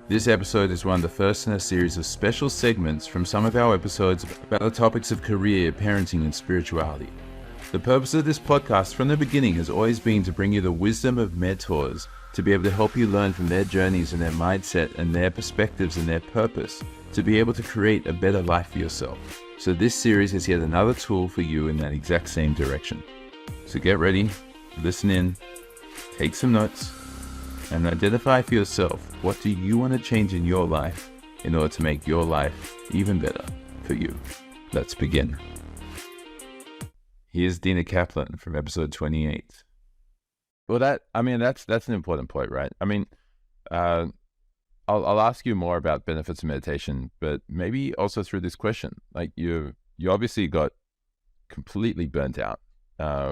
This episode is one of the first in a series of special segments from some of our episodes about the topics of career, parenting, and spirituality. The purpose of this podcast from the beginning has always been to bring you the wisdom of mentors, to be able to help you learn from their journeys and their mindset and their perspectives and their purpose, to be able to create a better life for yourself. So this series is yet another tool for you in that exact same direction. So get ready, listen in, take some notes, and identify for yourself, what do you want to change in your life in order to make your life even better for you? Let's begin. Here's Dina Kaplan from episode 28. Well, that's an important point, right? I mean, I'll ask you more about benefits of meditation, but maybe also through this question. Like you obviously got completely burnt out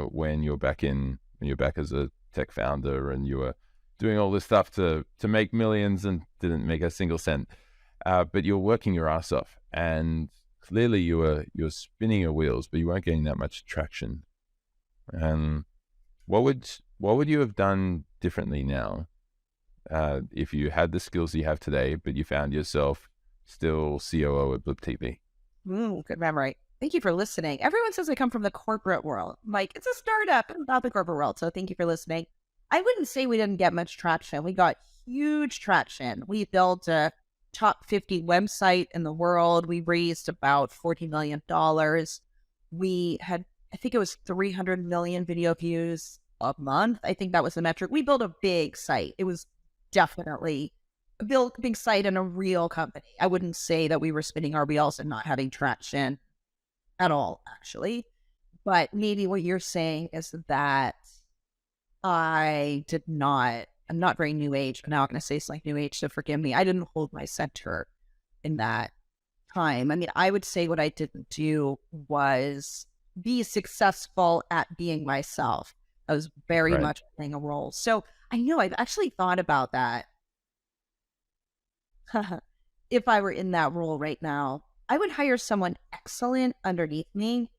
when you're back as a tech founder and you were doing all this stuff to make millions and didn't make a single cent. But you're working your ass off, and clearly you're spinning your wheels, but you weren't getting that much traction. What would you have done differently now if you had the skills you have today, but you found yourself still COO at Blip TV? Good memory. Thank you for listening. Everyone says I come from the corporate world. Like, it's a startup, it's not the corporate world. So thank you for listening. I wouldn't say we didn't get much traction. We got huge traction. We built a top 50 website in the world. We raised about $40 million. We had, I think it was 300 million video views a month. I think that was the metric. We built a big site. It was definitely a big site and a real company. I wouldn't say that we were spinning our wheels and not having traction at all, actually. But maybe what you're saying is that I'm not very new age, but now I'm going to say it's like new age, so forgive me. I didn't hold my center in that time. I mean, I would say what I didn't do was be successful at being myself. I was very much playing a role. So I know I've actually thought about that. If I were in that role right now, I would hire someone excellent underneath me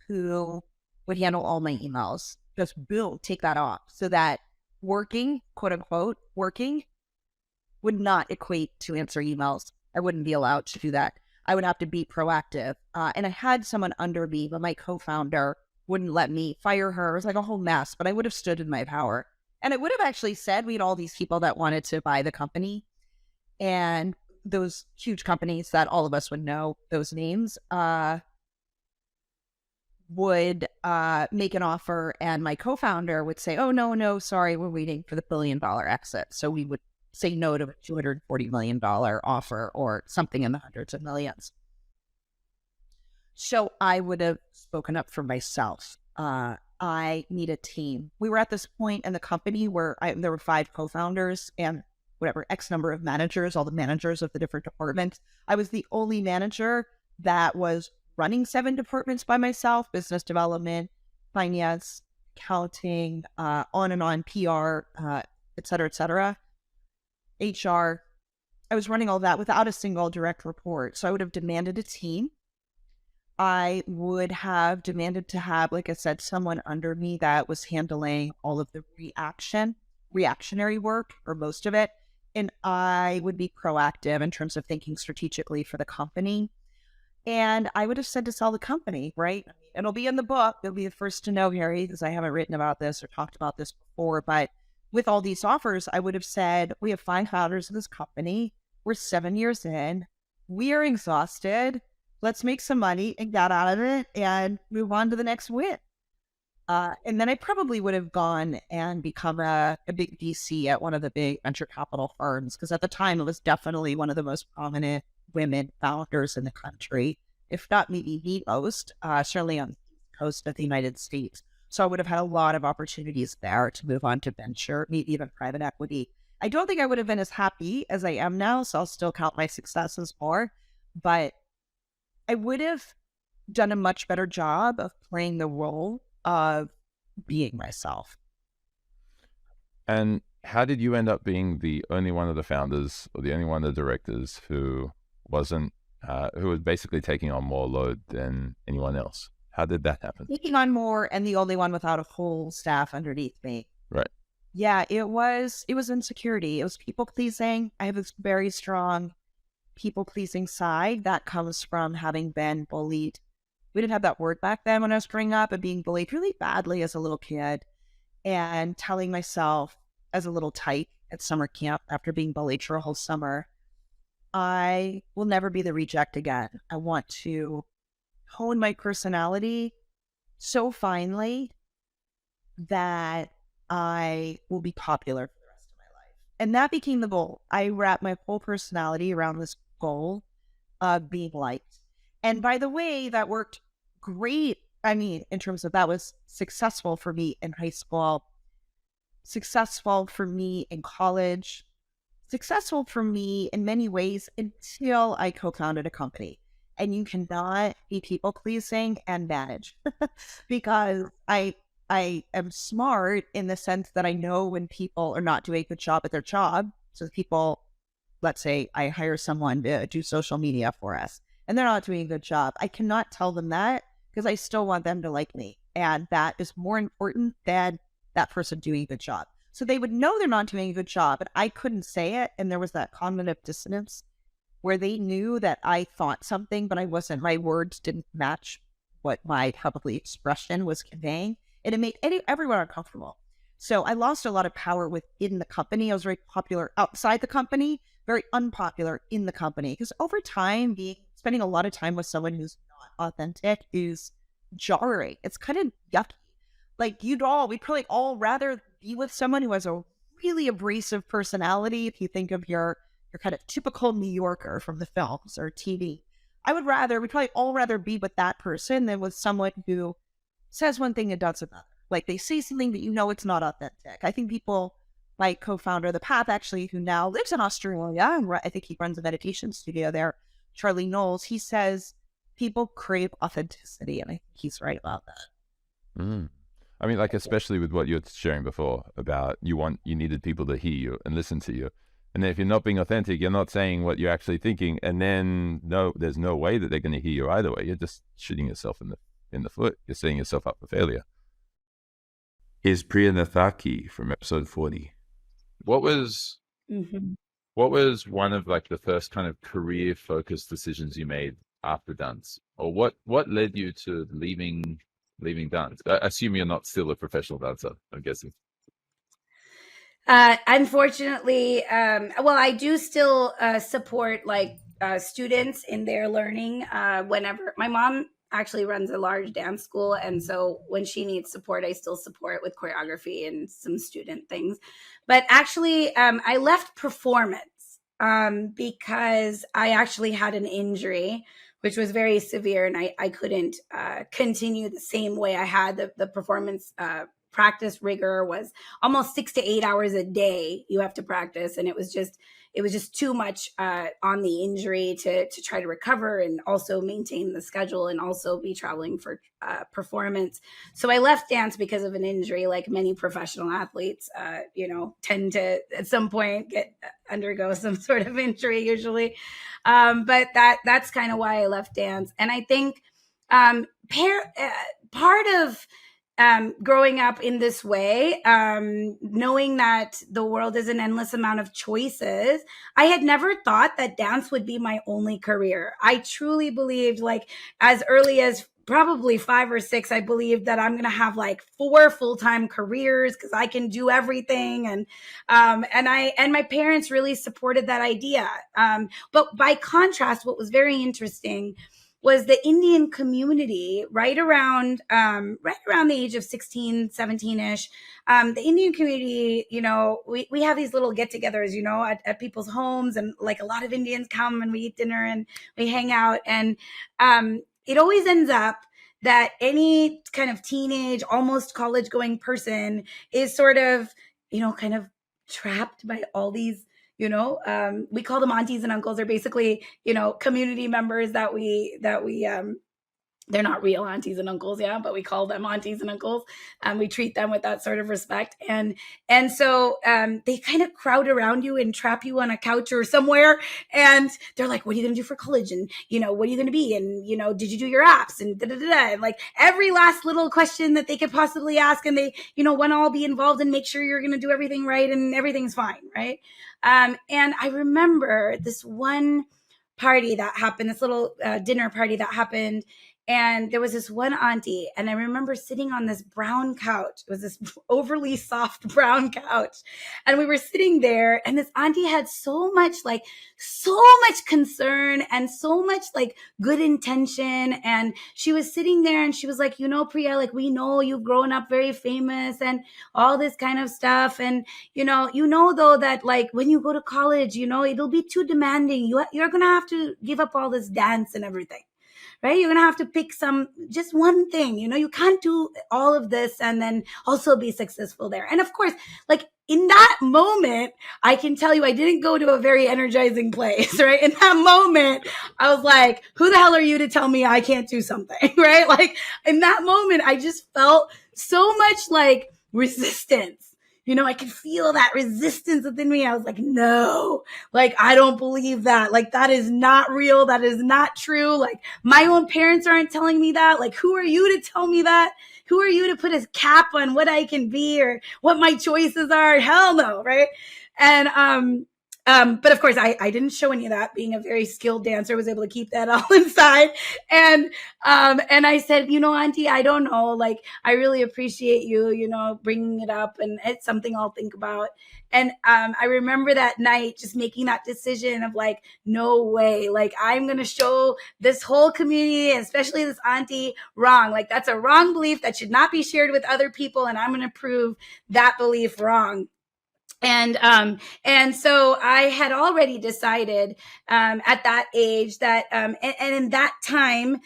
who would handle all my emails. Just boom, take that off, so that working, quote unquote, working would not equate to answer emails. I wouldn't be allowed to do that. I would have to be proactive. And I had someone under me, but my co-founder wouldn't let me fire her. It was like a whole mess, but I would have stood in my power. And I would have actually said, we had all these people that wanted to buy the company, and those huge companies that all of us would know those names, would make an offer, and my co-founder would say, oh, no, sorry, we're waiting for the $1 billion exit. So we would say no to a $240 million offer or something in the hundreds of millions. So I would have spoken up for myself. I need a team. We were at this point in the company where there were 5 co-founders and whatever, X number of managers, all the managers of the different departments. I was the only manager that was running 7 departments by myself: business development, finance, accounting, on and on, PR, et cetera, HR. I was running all that without a single direct report. So I would have demanded a team. I would have demanded to have, like I said, someone under me that was handling all of the reactionary work, or most of it. And I would be proactive in terms of thinking strategically for the company. And I would have said to sell the company, right? I mean, it'll be in the book. You'll be the first to know, Harry, because I haven't written about this or talked about this before. But with all these offers, I would have said, we have 5 founders of this company. We're 7 years in. We are exhausted. Let's make some money and get out of it and move on to the next win. And then I probably would have gone and become a big VC at one of the big venture capital firms, because at the time it was definitely one of the most prominent women founders in the country, if not maybe the most, certainly on the east coast of the United States. So I would have had a lot of opportunities there to move on to venture, maybe even private equity. I don't think I would have been as happy as I am now, so I'll still count my successes more, but I would have done a much better job of playing the role of being myself. And how did you end up being the only one of the founders or the only one of the directors who was basically taking on more load than anyone else? How did that happen? Taking on more and the only one without a full staff underneath me. Right. Yeah, it was insecurity. It was people pleasing. I have this very strong people pleasing side that comes from having been bullied. We didn't have that word back then when I was growing up, and being bullied really badly as a little kid, and telling myself as a little tyke at summer camp after being bullied for a whole summer, I will never be the reject again. I want to hone my personality so finely that I will be popular for the rest of my life. And that became the goal. I wrapped my whole personality around this goal of being liked. And by the way, that worked great. I mean, in terms of that was successful for me in high school, successful for me in college, successful for me in many ways until I co-founded a company. And you cannot be people pleasing and manage because I am smart in the sense that I know when people are not doing a good job at their job. So people, let's say I hire someone to do social media for us and they're not doing a good job. I cannot tell them that because I still want them to like me. And that is more important than that person doing a good job. So they would know they're not doing a good job, but I couldn't say it. And there was that cognitive dissonance where they knew that I thought something, but I wasn't. My words didn't match what my probably expression was conveying. And it made everyone uncomfortable. So I lost a lot of power within the company. I was very popular outside the company, very unpopular in the company. Because over time, spending a lot of time with someone who's not authentic is jarring. It's kind of yucky. Like we'd probably all rather be with someone who has a really abrasive personality. If you think of your kind of typical New Yorker from the films or TV, we'd probably all rather be with that person than with someone who says one thing and does another. Like they say something that you know it's not authentic. I think people, my co-founder of The Path, actually, who now lives in Australia, and I think he runs a meditation studio there, Charlie Knowles, he says people crave authenticity, and I think he's right about that. Mm. I mean, like, especially with what you were sharing before about you needed people to hear you and listen to you. And then if you're not being authentic, you're not saying what you're actually thinking. And then there's no way that they're going to hear you either way. You're just shooting yourself in the foot. You're setting yourself up for failure. Here's Priya Narthakii from episode 40. What was one of like the first kind of career focused decisions you made after dance? Or what led you to leaving dance? I assume you're not still a professional dancer, I'm guessing. Unfortunately, well, I do still support like students in their learning whenever. My mom actually runs a large dance school, and so when she needs support, I still support with choreography and some student things. But actually, I left performance because I actually had an injury, which was very severe, and I couldn't continue the same way I had the performance practice rigor was almost 6 to 8 hours a day you have to practice. And it was just too much on the injury to try to recover and also maintain the schedule and also be traveling for performance. So I left dance because of an injury, like many professional athletes, tend to at some point undergo some sort of injury usually. But that's kind of why I left dance. And I think part of growing up in this way, knowing that the world is an endless amount of choices, I had never thought that dance would be my only career. I truly believed, like, as early as probably 5 or 6, I believed that I'm going to have like 4 full-time careers because I can do everything. And my parents really supported that idea. But by contrast, what was very interesting was the Indian community right around the age of 16, 17-ish. The Indian community, we have these little get-togethers, at people's homes, and like a lot of Indians come and we eat dinner and we hang out. And it always ends up that any kind of teenage, almost college-going person is sort of, kind of trapped by all these we call them aunties and uncles. They're basically, community members that we They're not real aunties and uncles, yeah, but we call them aunties and uncles. We treat them with that sort of respect. And so they kind of crowd around you and trap you on a couch or somewhere. And they're like, what are you going to do for college? And, what are you going to be? And, did you do your apps? And da-da-da-da. And like every last little question that they could possibly ask. And they, want to all be involved and make sure you're going to do everything right and everything's fine, right? And I remember this one party that happened, this little dinner party that happened. And there was this one auntie, and I remember sitting on this brown couch. It was this overly soft brown couch. And we were sitting there, and this auntie had so much concern and so much like good intention. And she was sitting there and she was like, Priya, like, we know you've grown up very famous and all this kind of stuff. And, though, that like when you go to college, it'll be too demanding. You're going to have to give up all this dance and everything. Right? You're going to have to pick just one thing, you can't do all of this and then also be successful there. And of course, like in that moment, I can tell you, I didn't go to a very energizing place, right? In that moment, I was like, who the hell are you to tell me I can't do something, right? Like in that moment, I just felt so much like resistance. I could feel that resistance within me. I was like, no, like, I don't believe that. Like, that is not real. That is not true. Like, my own parents aren't telling me that. Like, who are you to tell me that? Who are you to put a cap on what I can be or what my choices are? Hell no, right? And, but of course, I didn't show any of that. Being a very skilled dancer, I was able to keep that all inside. And I said, auntie, I don't know. Like, I really appreciate you, bringing it up, and it's something I'll think about. And I remember that night just making that decision of like, no way. Like, I'm going to show this whole community, especially this auntie, wrong. Like, that's a wrong belief that should not be shared with other people. And I'm going to prove that belief wrong. And so I had already decided at that age that and in that time,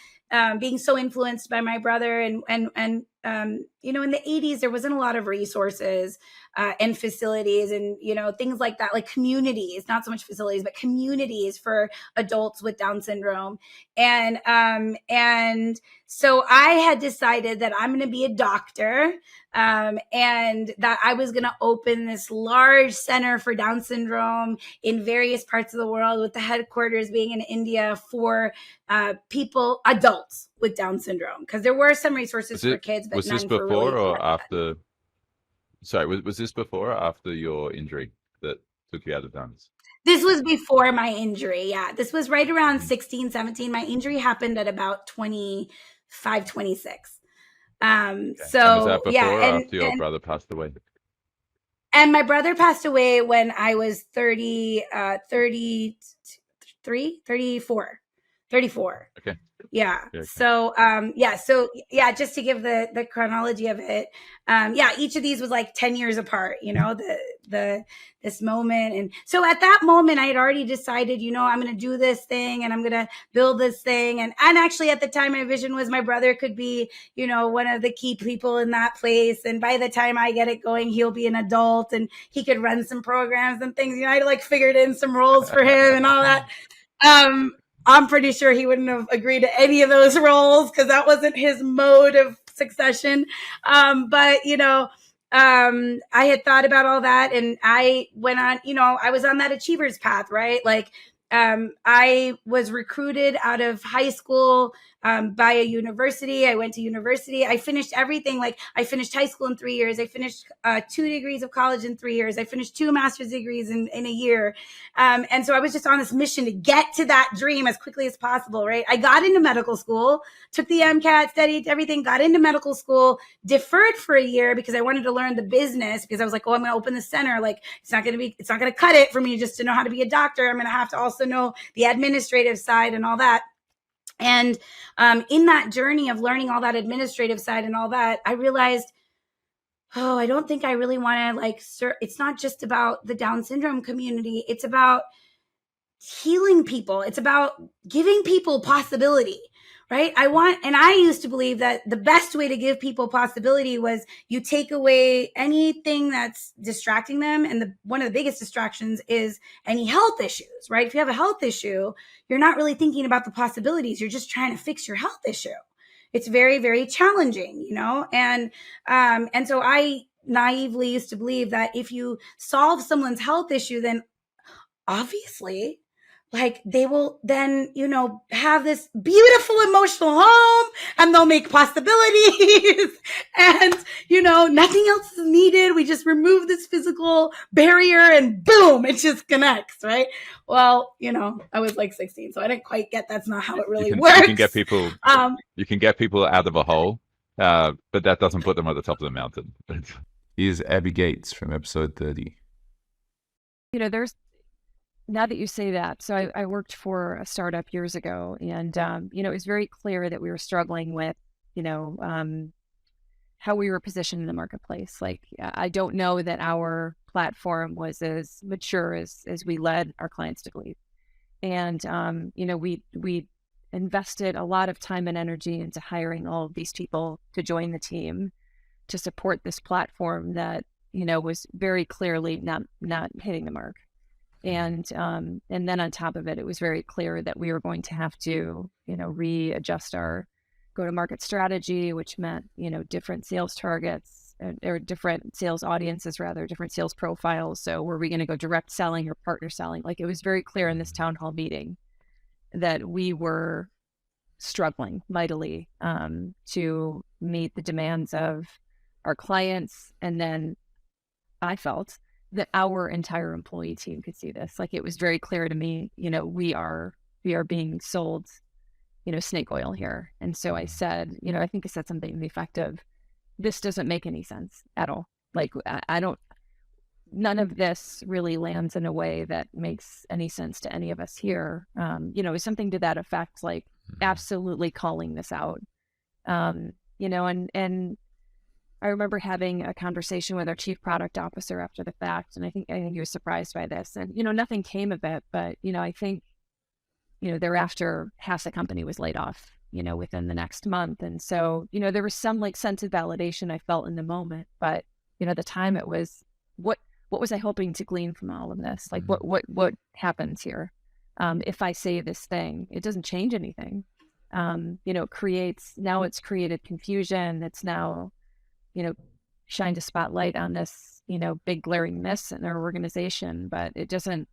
being so influenced by my brother and in the 80s, there wasn't a lot of resources and facilities and, things like that, like communities, not so much facilities, but communities for adults with Down syndrome. And so I had decided that I'm going to be a doctor, and that I was going to open this large center for Down syndrome in various parts of the world, with the headquarters being in India for adults with Down syndrome, because there were some resources for kids, but none for really. Was this before or after? Sorry, was this before or after your injury that took you out of dance? This was before my injury. Yeah, this was right around 16, 17. My injury happened at about 25, 26. So and was that before or after your brother passed away? And my brother passed away when I was 34. Okay. Yeah. Okay. So, just to give the chronology of it. Each of these was like 10 years apart, this moment. And so at that moment, I had already decided, I'm going to do this thing and I'm going to build this thing. And actually at the time, my vision was my brother could be, one of the key people in that place. And by the time I get it going, he'll be an adult and he could run some programs and things. I like figured in some roles for him and all that. I'm pretty sure he wouldn't have agreed to any of those roles because that wasn't his mode of succession. But I had thought about all that, and I went on, I was on that achievers path, right? Like, I was recruited out of high school by a university. I went to university. I finished everything. Like, I finished high school in 3 years. I finished 2 degrees of college in 3 years. I finished 2 master's degrees in a year. And so I was just on this mission to get to that dream as quickly as possible, right? I got into medical school, took the MCAT, studied everything, got into medical school, deferred for a year because I wanted to learn the business, because I was like, I'm going to open the center. Like, it's not going to cut it for me just to know how to be a doctor. I'm going to have to also know the administrative side and all that. And in that journey of learning all that administrative side and all that, I realized, I don't think I really want to it's not just about the Down syndrome community. It's about healing people. It's about giving people possibility, right? I used to believe that the best way to give people possibility was you take away anything that's distracting them. And one of the biggest distractions is any health issues, right? If you have a health issue, you're not really thinking about the possibilities. You're just trying to fix your health issue. It's very, very challenging, you know? And so I naively used to believe that if you solve someone's health issue, then obviously, like, they will then, you know, have this beautiful emotional home, and they'll make possibilities and, you know, nothing else is needed. We just remove this physical barrier and boom, it just connects, right? Well, you know, I was like 16, so I didn't quite get that's not how it really works. You can get people out of a hole, but that doesn't put them at the top of the mountain. Here's Abby Gates from episode 30. You know, now that you say that, so I worked for a startup years ago, and you know, it was very clear that we were struggling with, you know, how we were positioned in the marketplace. Like, I don't know that our platform was as mature as we led our clients to believe. And you know, we invested a lot of time and energy into hiring all of these people to join the team to support this platform that, you know, was very clearly not hitting the mark. And then on top of it, it was very clear that we were going to have to, you know, readjust our go-to-market strategy, which meant, you know, different sales targets or different sales audiences, rather, different sales profiles. So were we going to go direct selling or partner selling? Like, it was very clear in this town hall meeting that we were struggling mightily to meet the demands of our clients. And then I felt that our entire employee team could see this. Like, it was very clear to me, you know, we are being sold, you know, snake oil here. And so I said, you know, I think I said something to the effect of, this doesn't make any sense at all. Like, none of this really lands in a way that makes any sense to any of us here. You know, something to that effect, like absolutely calling this out. You know, and I remember having a conversation with our chief product officer after the fact, and I think he was surprised by this. And, you know, nothing came of it, but, you know, I think, you know, thereafter, half the company was laid off, you know, within the next month. And so, you know, there was some like sense of validation I felt in the moment, but, you know, at the time it was, what was I hoping to glean from all of this? Like, what happens here? If I say this thing, it doesn't change anything. You know, it's created confusion. It's now, you know, shined a spotlight on this, you know, big glaring miss in our organization, but it doesn't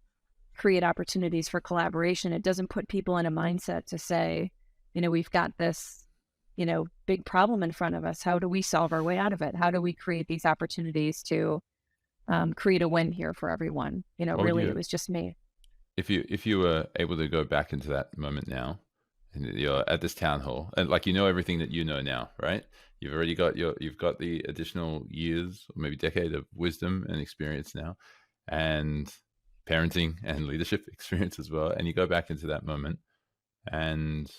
create opportunities for collaboration. It doesn't put people in a mindset to say, you know, we've got this, you know, big problem in front of us. How do we solve our way out of it? How do we create these opportunities to create a win here for everyone? You know, really, it was just me. If you were able to go back into that moment now, and you're at this town hall, and like, you know, everything that you know now, right? You've already got you've got the additional years or maybe decade of wisdom and experience now, and parenting and leadership experience as well. And you go back into that moment, and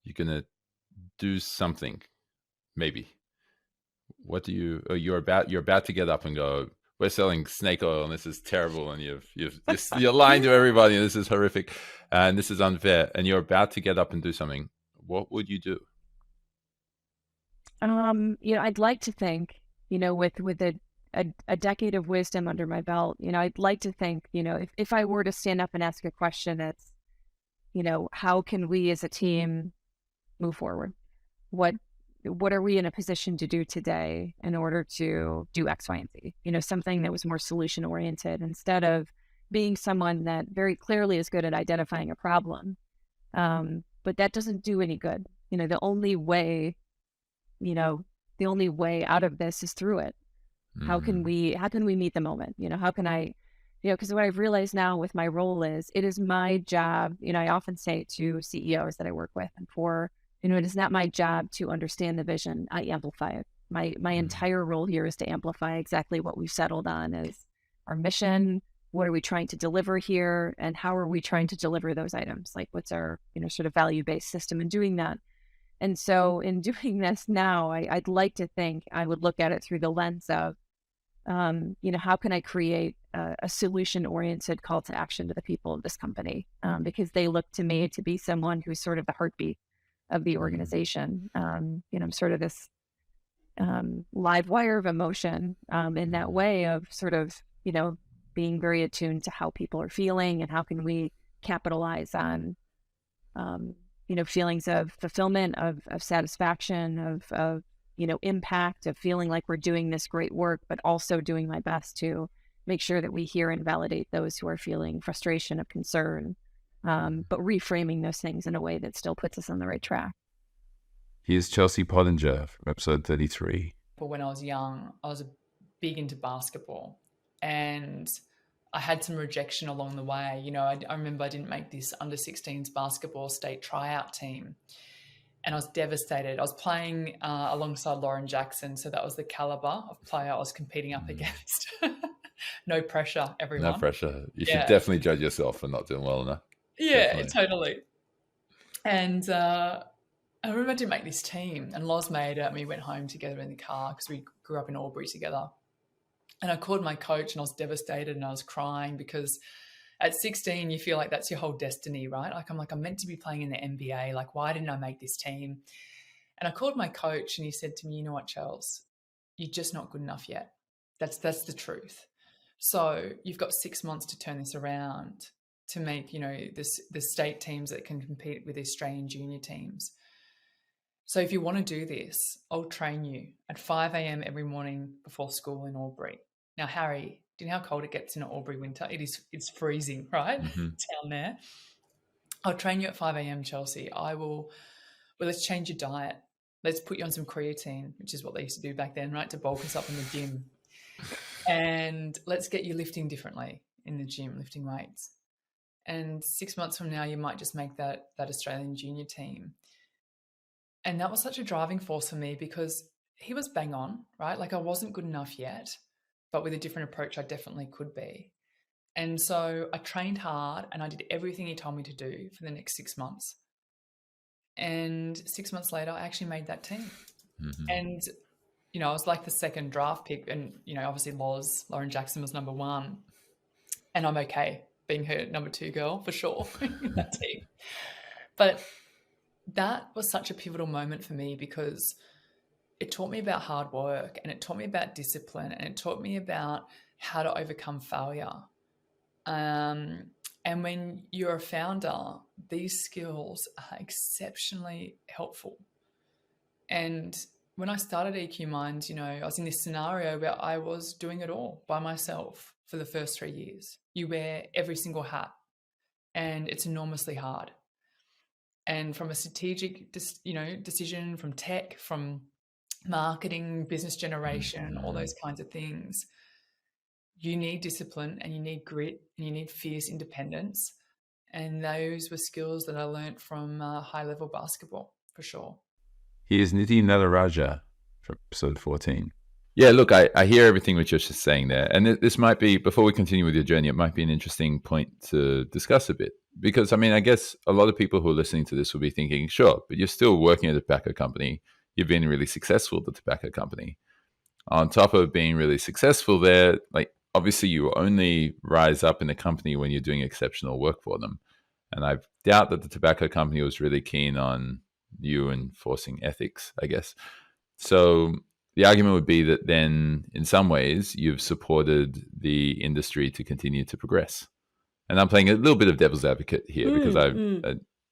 you're gonna do something, maybe. What do you're about to get up and go, we're selling snake oil and this is terrible, and you're lying to everybody and this is horrific and this is unfair, and you're about to get up and do something. What would you do? You know, I'd like to think, you know, with a decade of wisdom under my belt, you know, I'd like to think, you know, if I were to stand up and ask a question, it's, you know, how can we as a team move forward? What are we in a position to do today in order to do X, Y, and Z? You know, something that was more solution oriented, instead of being someone that very clearly is good at identifying a problem. But that doesn't do any good. You know, the only way out of this is through it. Mm-hmm. How can we meet the moment? You know, how can I, you know, because what I've realized now with my role is, it is my job, you know, I often say to CEOs that I work with, and you know, it is not my job to understand the vision. I amplify it. My entire role here is to amplify exactly what we've settled on as our mission. What are we trying to deliver here? And how are we trying to deliver those items? Like, what's our, you know, sort of value-based system in doing that? And so in doing this now, I'd like to think I would look at it through the lens of, you know, how can I create a solution-oriented call to action to the people of this company? Because they look to me to be someone who's sort of the heartbeat of the organization. You know, I'm sort of this live wire of emotion in that way of sort of, you know, being very attuned to how people are feeling and how can we capitalize on, you feelings of fulfillment, of satisfaction, of impact, of feeling like we're doing this great work, but also doing my best to make sure that we hear and validate those who are feeling frustration of concern, but reframing those things in a way that still puts us on the right track. Here's Chelsea Pottenger from episode 33. When I was young, I was big into basketball, and I had some rejection along the way. I remember I didn't make this under-16s basketball state tryout team, and I was devastated. I was playing alongside Lauren Jackson, so that was the caliber of player I was competing up against. No pressure, everyone. No pressure. You should definitely judge yourself for not doing well enough. Yeah, definitely. Totally. And I remember I didn't make this team, and Loz made it, and we went home together in the car because we grew up in Albury together. And I called my coach, and I was devastated, and I was crying because at 16, you feel like that's your whole destiny, right? I'm meant to be playing in the NBA. Like, why didn't I make this team? And I called my coach, and he said to me, you know what, Chels, you're just not good enough yet. That's the truth. So you've got 6 months to turn this around to make, the state teams that can compete with the Australian junior teams. So if you want to do this, I'll train you at 5 a.m. every morning before school in Albury. Now, Harry, do you know how cold it gets in Albury winter? It's freezing, right? Mm-hmm. Down there. I'll train you at 5 a.m., Chelsea. Let's change your diet. Let's put you on some creatine, which is what they used to do back then, right? To bulk us up in the gym. And let's get you lifting differently in the gym, lifting weights. And 6 months from now, you might just make that Australian junior team. And that was such a driving force for me because he was bang on, right? Like I wasn't good enough yet, but with a different approach, I definitely could be. And so I trained hard and I did everything he told me to do for the next 6 months. And 6 months later, I actually made that team. Mm-hmm. And, I was like the second draft pick and, obviously Lauren Jackson was number 1 and I'm okay being her number 2 girl for sure in that team. But that was such a pivotal moment for me because it taught me about hard work and it taught me about discipline and it taught me about how to overcome failure. And when you're a founder, these skills are exceptionally helpful. And when I started EQ Minds, I was in this scenario where I was doing it all by myself for the first 3 years. You wear every single hat and it's enormously hard. And from a strategic, decision, from tech, from marketing, business generation, all those kinds of things, you need discipline and you need grit and you need fierce independence. And those were skills that I learned from high-level basketball, for sure. Here's Niti Nadarajah from episode 14. Yeah, look, I hear everything which you're just saying there. And this might be, before we continue with your journey, it might be an interesting point to discuss a bit. Because, I guess a lot of people who are listening to this will be thinking, sure, but you're still working at a tobacco company. You've been really successful at the tobacco company. On top of being really successful there, like obviously you only rise up in the company when you're doing exceptional work for them. And I doubt that the tobacco company was really keen on you enforcing ethics, I guess. So the argument would be that then in some ways you've supported the industry to continue to progress. And I'm playing a little bit of devil's advocate here because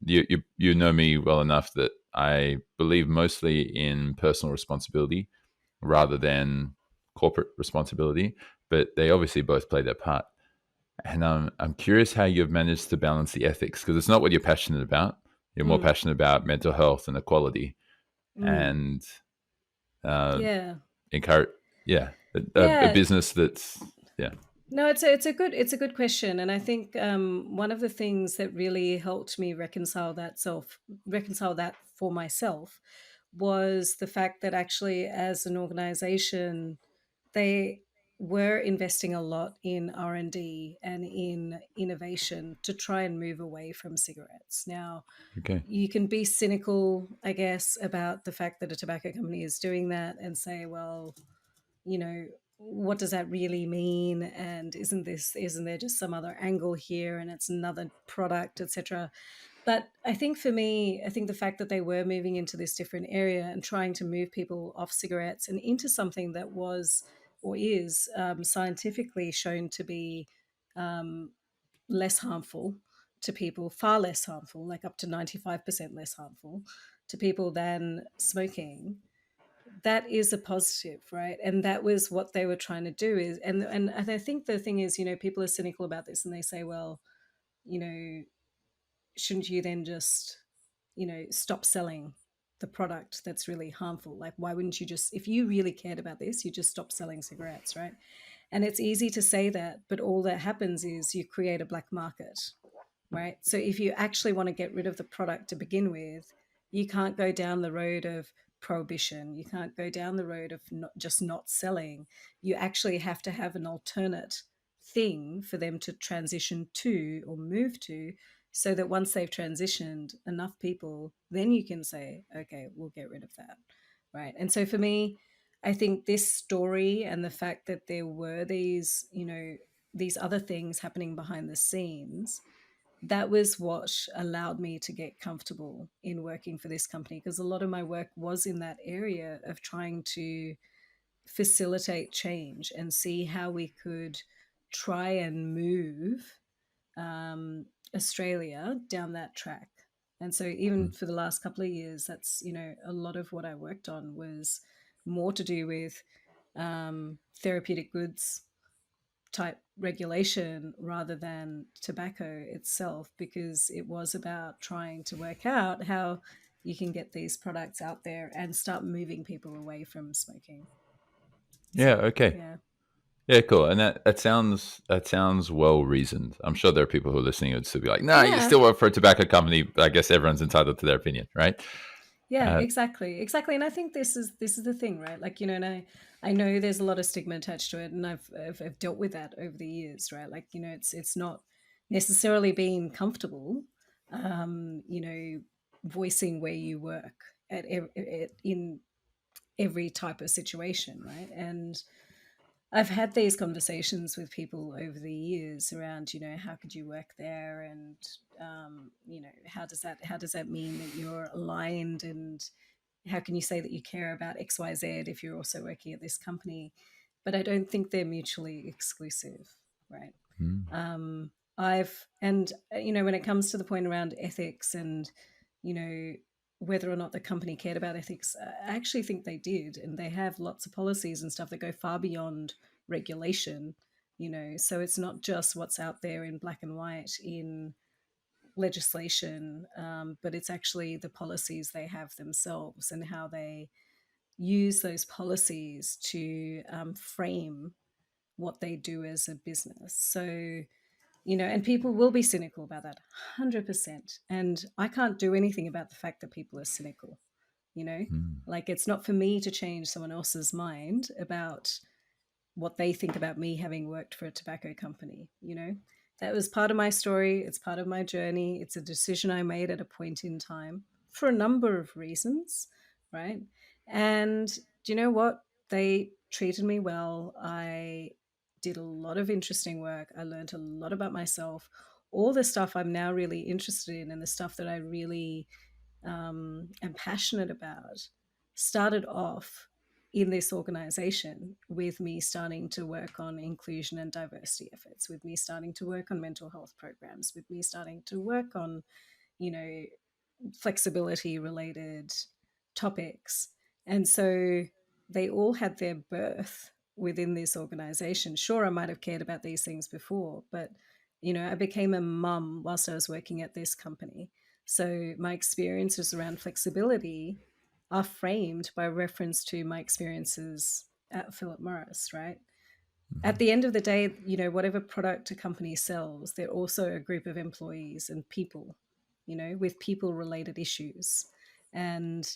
you know me well enough that I believe mostly in personal responsibility rather than corporate responsibility, but they obviously both play their part. And I'm curious how you've managed to balance the ethics because it's not what you're passionate about. You're more passionate about mental health and equality and encourage, a business that's, No, it's a good question, and I think one of the things that really helped me reconcile that for myself was the fact that actually, as an organization, they were investing a lot in R&D and in innovation to try and move away from cigarettes. Now, you can be cynical, I guess, about the fact that a tobacco company is doing that and say, well, what does that really mean? And isn't there just some other angle here and it's another product, etc. But I think for me, the fact that they were moving into this different area and trying to move people off cigarettes and into something that was or is scientifically shown to be less harmful to people, far less harmful, like up to 95% less harmful to people than smoking, that is a positive, right? And that was what they were trying to do. Is and I think the thing is, people are cynical about this, and they say, well, shouldn't you then just, stop selling the product that's really harmful? Like, why wouldn't you just, if you really cared about this, you just stop selling cigarettes, right? And it's easy to say that, but all that happens is you create a black market, right? So if you actually want to get rid of the product to begin with, you can't go down the road of prohibition. You can't go down the road of not selling. You actually have to have an alternate thing for them to transition to or move to, so that once they've transitioned enough people, then you can say, okay, we'll get rid of that, right? And so for me, I think this story and the fact that there were these, these other things happening behind the scenes, that was what allowed me to get comfortable in working for this company, because a lot of my work was in that area of trying to facilitate change and see how we could try and move Australia down that track. And so even for the last couple of years, that's, a lot of what I worked on was more to do with therapeutic goods type regulation rather than tobacco itself, because it was about trying to work out how you can get these products out there and start moving people away from smoking. Yeah. Okay. Yeah, cool. And that sounds well reasoned. I'm sure there are people who are listening who would still be like, "No, you still work for a tobacco company." But I guess everyone's entitled to their opinion, right? Yeah, exactly. And I think this is the thing, right? Like, and I know there's a lot of stigma attached to it, and I've dealt with that over the years, right? Like, it's not necessarily being comfortable, voicing where you work in every type of situation, right? And I've had these conversations with people over the years around, how could you work there, and how does that mean that you're aligned, and how can you say that you care about XYZ if you're also working at this company? But I don't think they're mutually exclusive, right? When it comes to the point around ethics and whether or not the company cared about ethics, I actually think they did, and they have lots of policies and stuff that go far beyond regulation, so it's not just what's out there in black and white in legislation, but it's actually the policies they have themselves and how they use those policies to frame what they do as a business. So and people will be cynical about that, 100%. And I can't do anything about the fact that people are cynical, like, it's not for me to change someone else's mind about what they think about me having worked for a tobacco company. That was part of my story. It's part of my journey. It's a decision I made at a point in time for a number of reasons, right? And do you know what? They treated me well. I did a lot of interesting work. I learned a lot about myself. All the stuff I'm now really interested in, and the stuff that I really am passionate about, started off in this organization with me starting to work on inclusion and diversity efforts, with me starting to work on mental health programs, with me starting to work on, flexibility related topics. And so they all had their birth within this organization. Sure, I might have cared about these things before, but, I became a mum whilst I was working at this company. So my experiences around flexibility are framed by reference to my experiences at Philip Morris, right? At the end of the day, whatever product a company sells, they're also a group of employees and people, with people-related issues. And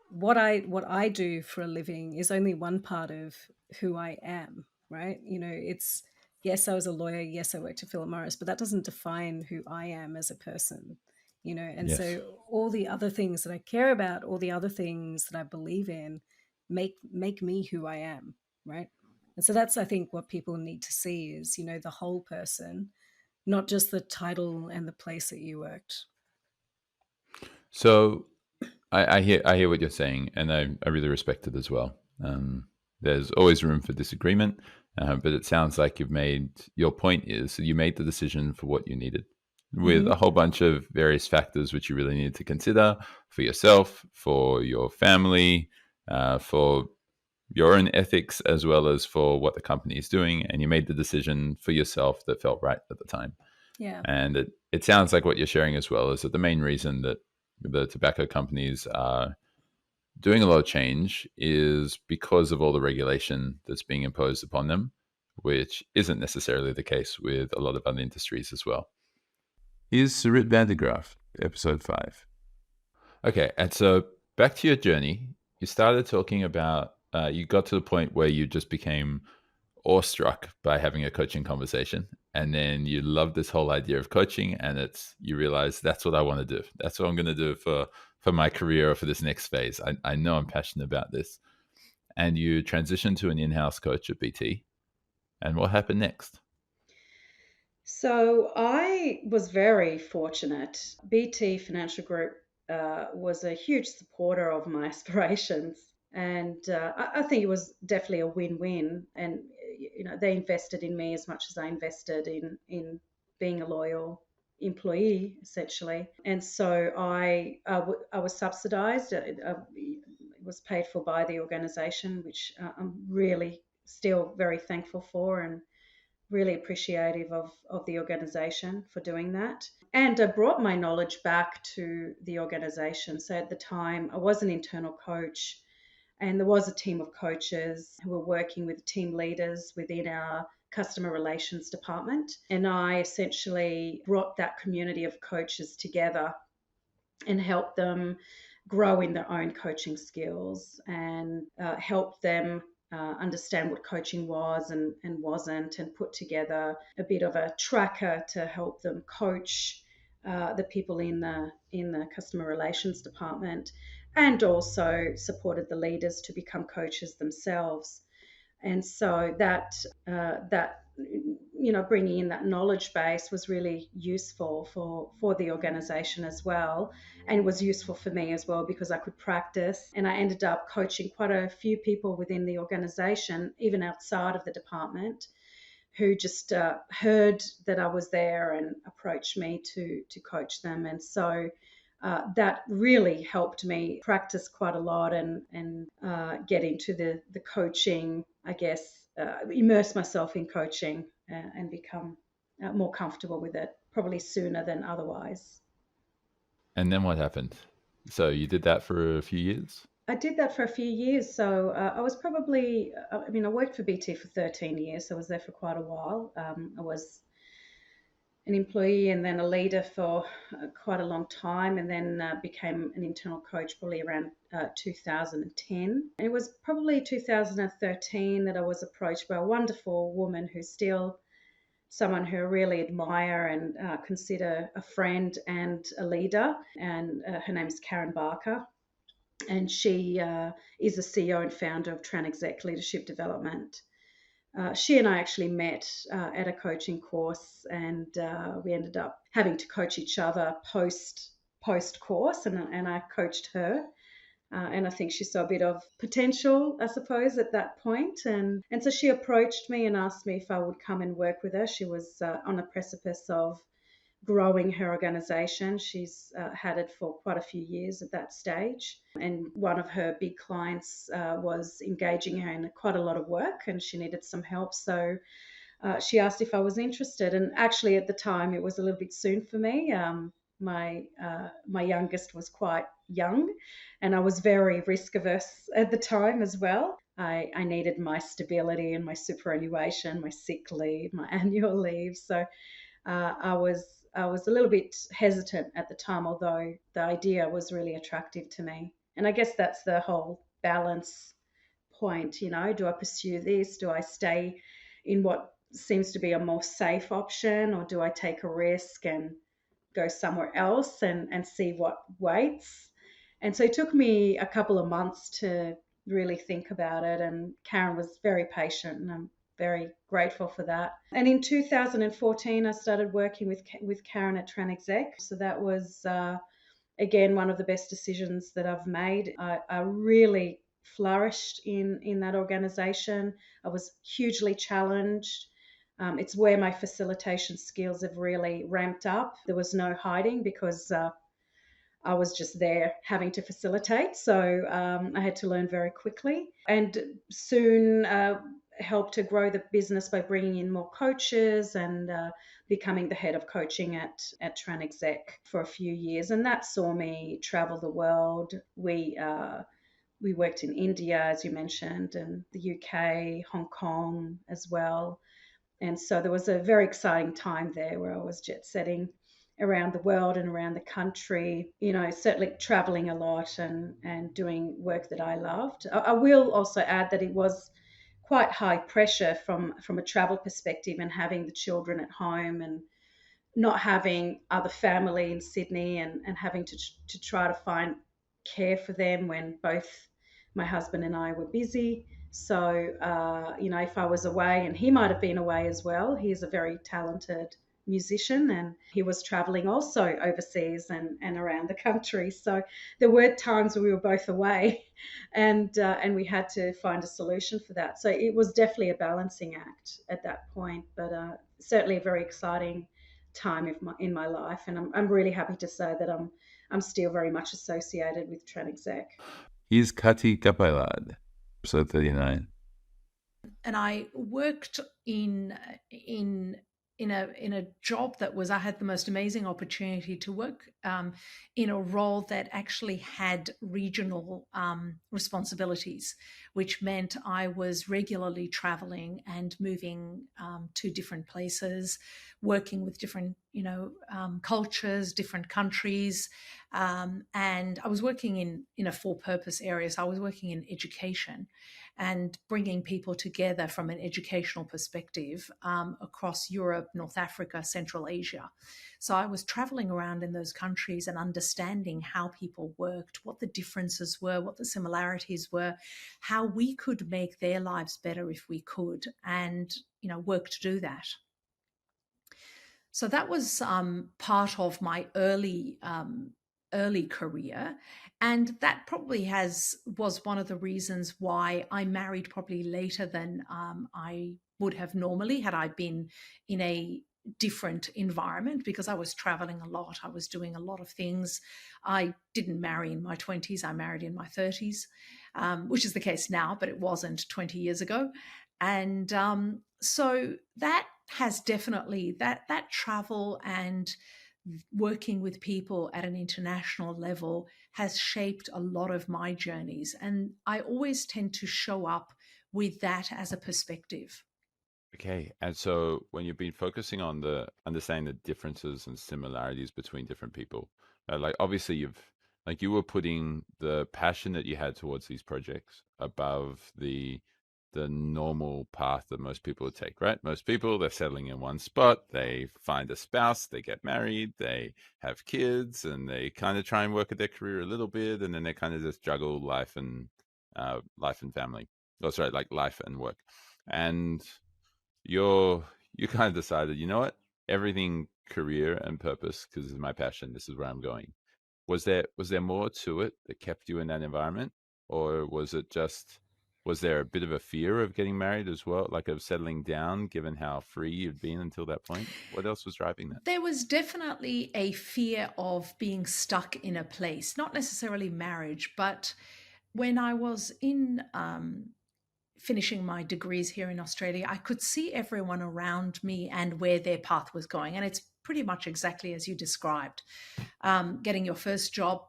what I do for a living is only one part of who I am, right? It's, yes, I was a lawyer, yes, I worked at Philip Morris, but that doesn't define who I am as a person. And Yes. so all the other things that I care about, all the other things that I believe in make me who I am, right? And so that's, I think, what people need to see is, the whole person, not just the title and the place that you worked. So I hear what you're saying, and I really respect it as well. There's always room for disagreement, but it sounds like you've made, your point is you made the decision for what you needed. with a whole bunch of various factors which you really need to consider for yourself, for your family, for your own ethics, as well as for what the company is doing. And you made the decision for yourself that felt right at the time. Yeah. And it sounds like what you're sharing as well is that the main reason that the tobacco companies are doing a lot of change is because of all the regulation that's being imposed upon them, which isn't necessarily the case with a lot of other industries as well. Here's Sarit Vandegraaff, episode 5. Okay, and so back to your journey. You started talking about, you got to the point where you just became awestruck by having a coaching conversation. And then you love this whole idea of coaching, and you realize that's what I want to do. That's what I'm going to do for my career or for this next phase. I know I'm passionate about this. And you transitioned to an in-house coach at BT. And what happened next? So I was very fortunate. BT Financial Group was a huge supporter of my aspirations. And I think it was definitely a win-win. And, they invested in me as much as I invested in being a loyal employee, essentially. And so I was subsidized. It was paid for by the organization, which I'm really still very thankful for, and really appreciative of the organisation for doing that. And I brought my knowledge back to the organisation. So at the time, I was an internal coach, and there was a team of coaches who were working with team leaders within our customer relations department. And I essentially brought that community of coaches together and helped them grow in their own coaching skills, and help them understand what coaching was and wasn't, and put together a bit of a tracker to help them coach the people in the customer relations department, and also supported the leaders to become coaches themselves. And so that bringing in that knowledge base was really useful for the organization as well, and it was useful for me as well because I could practice. And I ended up coaching quite a few people within the organization, even outside of the department, who just heard that I was there and approached me to coach them. And so that really helped me practice quite a lot and get into the coaching, I guess, immerse myself in coaching and become more comfortable with it, probably sooner than otherwise. And then what happened? So you did that for a few years? I did that for a few years. So I was probably, I worked for BT for 13 years, so I was there for quite a while. I was an employee and then a leader for quite a long time, and then became an internal coach probably around 2010. And it was probably 2013 that I was approached by a wonderful woman who's still someone who I really admire and consider a friend and a leader. And her name's Karen Barker. And she is the CEO and founder of TranExec Leadership Development. She and I actually met at a coaching course, and we ended up having to coach each other post course, and I coached her. And I think she saw a bit of potential, I suppose, at that point. And so she approached me and asked me if I would come and work with her. She was on the precipice of growing her organization. She's had it for quite a few years at that stage. And one of her big clients was engaging her in quite a lot of work, and she needed some help. So she asked if I was interested. And actually at the time, it was a little bit soon for me. My youngest was quite young, and I was very risk averse at the time as well. I needed my stability and my superannuation, my sick leave, my annual leave. So I was a little bit hesitant at the time, although the idea was really attractive to me. And I guess that's the whole balance point, do I pursue this? Do I stay in what seems to be a more safe option, or do I take a risk and go somewhere else and see what waits? And so it took me a couple of months to really think about it, and Karen was very patient, and I'm very grateful for that. And in 2014, I started working with Karen at TranExec. So that was, again, one of the best decisions that I've made. I really flourished in that organization. I was hugely challenged. It's where my facilitation skills have really ramped up. There was no hiding because I was just there having to facilitate. So I had to learn very quickly and soon helped to grow the business by bringing in more coaches and becoming the head of coaching at Tranexec for a few years. And that saw me travel the world. We worked in India, as you mentioned, and the UK, Hong Kong as well. And so there was a very exciting time there where I was jet setting around the world and around the country, certainly traveling a lot and doing work that I loved. I will also add that it was quite high pressure from a travel perspective and having the children at home and not having other family in Sydney and having to try to find care for them when both my husband and I were busy. So, if I was away, and he might have been away as well, he's a very talented musician and he was traveling also overseas and around the country. So there were times when we were both away and we had to find a solution for that. So it was definitely a balancing act at that point, but certainly a very exciting time in my life. And I'm really happy to say that I'm still very much associated with Tranexec. Here's Káti Gapaillard, episode 39. And I worked in a job that was, I had the most amazing opportunity to work in a role that actually had regional responsibilities, which meant I was regularly traveling and moving to different places, working with different, cultures, different countries. And I was working in a for-purpose area. So I was working in education and bringing people together from an educational perspective across Europe, North Africa, Central Asia. So I was traveling around in those countries and understanding how people worked, what the differences were, what the similarities were, how we could make their lives better if we could, and work to do that. So that was part of my early career. And that probably was one of the reasons why I married probably later than I would have normally had I been in a different environment, because I was traveling a lot. I was doing a lot of things. I didn't marry in my 20s. I married in my 30s, which is the case now, but it wasn't 20 years ago. And so that has definitely, that travel and working with people at an international level has shaped a lot of my journeys. And I always tend to show up with that as a perspective. Okay. And so when you've been focusing on understanding the differences and similarities between different people, obviously you were putting the passion that you had towards these projects above the normal path that most people would take, right? Most people, they're settling in one spot, they find a spouse, they get married, they have kids, and they kind of try and work at their career a little bit, and then they kind of just juggle life and family. Oh, sorry, like life and work. And you kind of decided, you know what? Everything career and purpose, because this is my passion, this is where I'm going. Was there more to it that kept you in that environment? Or was there a bit of a fear of getting married as well, like of settling down, given how free you'd been until that point? What else was driving that? There was definitely a fear of being stuck in a place, not necessarily marriage, but when I was in finishing my degrees here in Australia, I could see everyone around me and where their path was going. And it's pretty much exactly as you described. Getting your first job,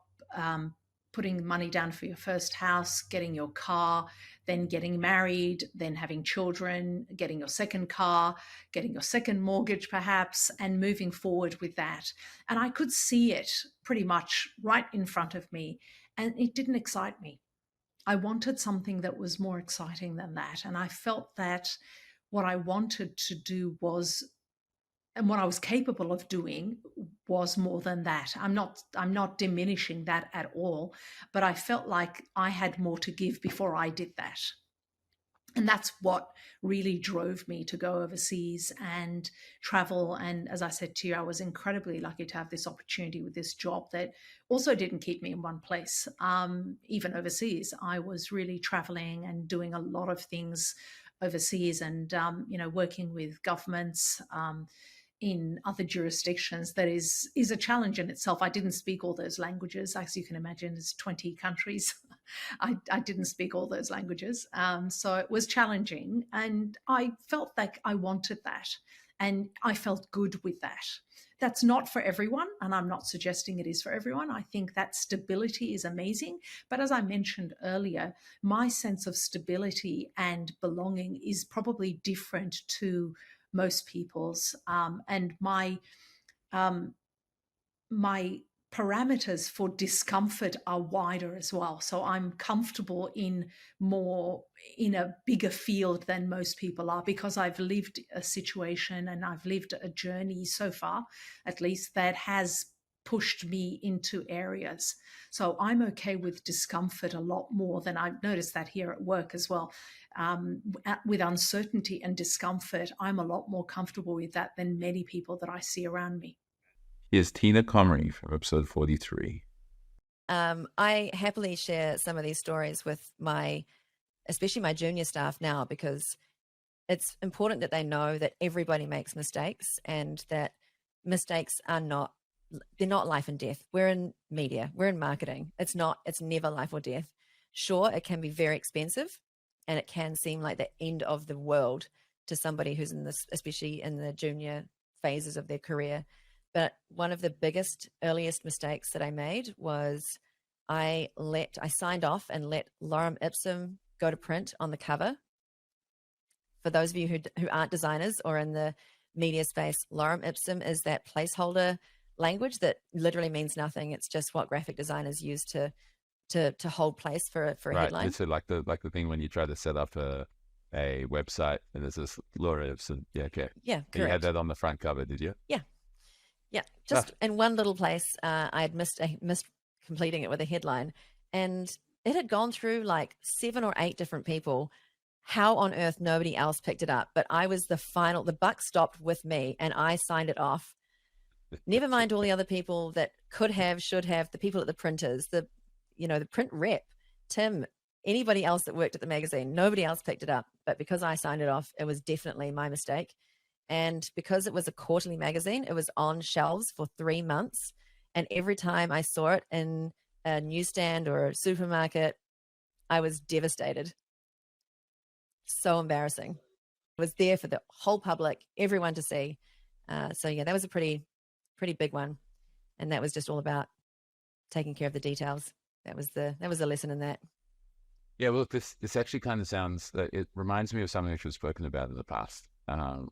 putting money down for your first house, getting your car, then getting married, then having children, getting your second car, getting your second mortgage perhaps, and moving forward with that. And I could see it pretty much right in front of me, and it didn't excite me. I wanted something that was more exciting than that. And I felt that what I wanted to do was, and what I was capable of doing was more than that. I'm not diminishing that at all, but I felt like I had more to give before I did that. And that's what really drove me to go overseas and travel. And as I said to you, I was incredibly lucky to have this opportunity with this job that also didn't keep me in one place. Even overseas, I was really traveling and doing a lot of things overseas and, working with governments in other jurisdictions, that is a challenge in itself. I didn't speak all those languages. As you can imagine, there's 20 countries. I didn't speak all those languages. So it was challenging. And I felt like I wanted that. And I felt good with that. That's not for everyone, and I'm not suggesting it is for everyone. I think that stability is amazing. But as I mentioned earlier, my sense of stability and belonging is probably different to most people's. And my parameters for discomfort are wider as well. So I'm comfortable in a bigger field than most people are, because I've lived a situation and I've lived a journey so far, at least, that has pushed me into areas. So I'm okay with discomfort a lot more than I've noticed that here at work as well. With uncertainty and discomfort, I'm a lot more comfortable with that than many people that I see around me. Here's Tina Comrie from episode 43. I happily share some of these stories with especially my junior staff now, because it's important that they know that everybody makes mistakes, and that mistakes they're not life and death. We're in media, we're in marketing. It's never life or death. Sure, it can be very expensive, and it can seem like the end of the world to somebody who's especially in the junior phases of their career. But one of the biggest, earliest mistakes that I made was I signed off and let lorem ipsum go to print on the cover. For those of you who aren't designers or in the media space, lorem ipsum is that placeholder language that literally means nothing. It's just what graphic designers use to hold place for a headline. It's like the thing when you try to set up a website and there's this lorem ipsum. Yeah, okay. Yeah, correct. You had that on the front cover, did you? Yeah. Yeah, just in one little place, I had missed completing it with a headline, and it had gone through like 7 or 8 different people. How on earth nobody else picked it up? But I was the buck stopped with me, and I signed it off. Never mind all the other people that could have, should have, the people at the printers, the print rep, Tim, anybody else that worked at the magazine. Nobody else picked it up, but because I signed it off, it was definitely my mistake. And because it was a quarterly magazine, it was on shelves for 3 months. And every time I saw it in a newsstand or a supermarket, I was devastated. So embarrassing. It was there for the whole public, everyone to see. So yeah, that was a pretty big one. And that was just all about taking care of the details. That was the lesson in that. Yeah, well, this actually kind of it reminds me of something which was spoken about in the past.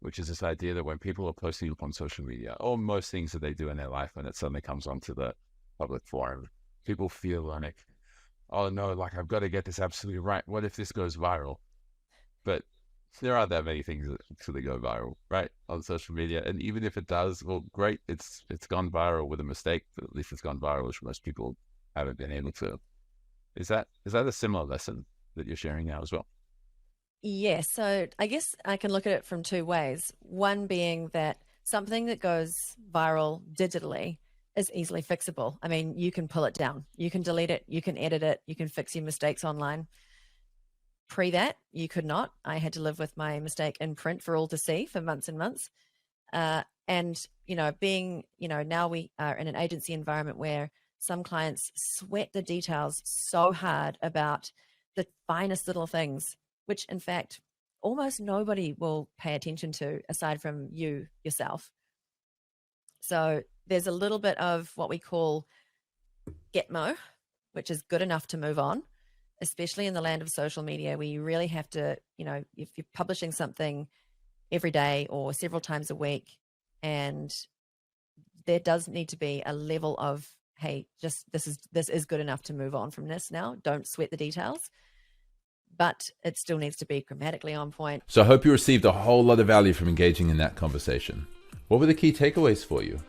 Which is this idea that when people are posting up on social media, or most things that they do in their life, when it suddenly comes onto the public forum, people feel like, oh no, like I've got to get this absolutely right. What if this goes viral? But there aren't that many things that actually go viral, right, on social media. And even if it does, well, great, it's gone viral with a mistake, but at least it's gone viral, which most people haven't been able to. Is that a similar lesson that you're sharing now as well? Yes. So I guess I can look at it from 2 ways. One being that something that goes viral digitally is easily fixable. I mean, you can pull it down, you can delete it, you can edit it, you can fix your mistakes online. Pre that, you could not. I had to live with my mistake in print for all to see for months and months. And, being, now we are in an agency environment where some clients sweat the details so hard about the finest little things, which in fact, almost nobody will pay attention to aside from you yourself. So there's a little bit of what we call Gitmo, which is good enough to move on, especially in the land of social media, where you really have to, if you're publishing something every day or several times a week, and there does need to be a level of, hey, just this is good enough to move on from this now. Don't sweat the details. But it still needs to be grammatically on point. So I hope you received a whole lot of value from engaging in that conversation. What were the key takeaways for you?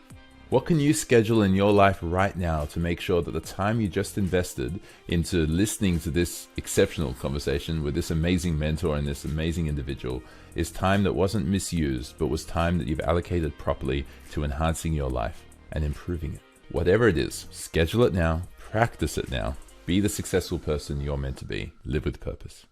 What can you schedule in your life right now to make sure that the time you just invested into listening to this exceptional conversation with this amazing mentor and this amazing individual is time that wasn't misused, but was time that you've allocated properly to enhancing your life and improving it? Whatever it is, schedule it now, practice it now. Be the successful person you're meant to be. Live with purpose.